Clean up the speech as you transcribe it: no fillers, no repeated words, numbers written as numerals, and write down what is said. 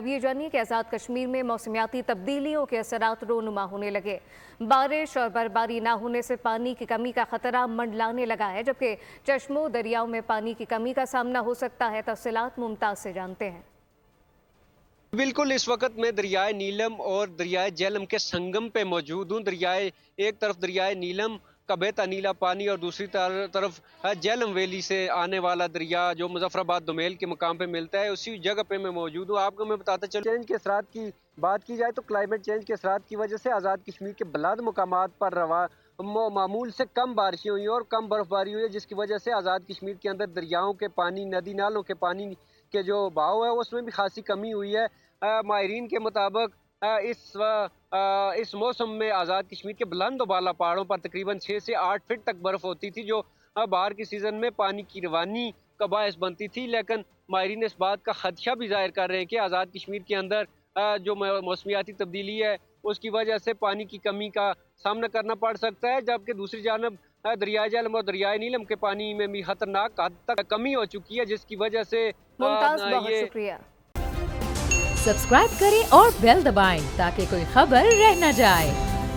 اب یہ جانیے کہ آزاد کشمیر میں موسمیاتی تبدیلیوں کے اثرات رونما ہونے لگے۔ بارش اور برفباری نہ ہونے سے پانی کی کمی کا خطرہ منڈلانے لگا ہے، جبکہ چشموں دریاؤں میں پانی کی کمی کا سامنا ہو سکتا ہے۔ تفصیلات ممتاز سے جانتے ہیں۔ بالکل، اس وقت میں دریائے نیلم اور دریائے جہلم کے سنگم پہ موجود ہوں۔ ایک طرف دریائے نیلم کا بہتا نیلا پانی اور دوسری طرف جہلم ویلی سے آنے والا دریا جو مظفر آباد دومیل کے مقام پہ ملتا ہے، اسی جگہ پہ میں موجود ہوں۔ آپ کو میں بتاتا چلوں، چینج کے اثرات کی بات کی جائے تو کلائمیٹ چینج کے اثرات کی وجہ سے آزاد کشمیر کے بلاد مقامات پر معمول سے کم بارشیں ہوئی اور کم برف باری ہوئی ہے، جس کی وجہ سے آزاد کشمیر کے اندر دریاؤں کے پانی، ندی نالوں کے پانی کے جو بہاؤ ہے اس میں بھی خاصی کمی ہوئی ہے۔ ماہرین کے مطابق اس موسم میں آزاد کشمیر کے بلند و بالا پہاڑوں پر تقریباً 6 سے 8 فٹ تک برف ہوتی تھی، جو بہار کے سیزن میں پانی کی روانی کا باعث بنتی تھی۔ لیکن ماہرین اس بات کا خدشہ بھی ظاہر کر رہے ہیں کہ آزاد کشمیر کے اندر جو موسمیاتی تبدیلی ہے اس کی وجہ سے پانی کی کمی کا سامنا کرنا پڑ سکتا ہے، جبکہ دوسری جانب دریائے جہلم اور دریائے نیلم کے پانی میں بھی خطرناک حد تک کمی ہو چکی ہے، جس کی وجہ سے ممتاز، بہت شکریہ۔ سبسکرائب کریں اور بیل دبائیں تاکہ کوئی خبر رہ نہ جائے۔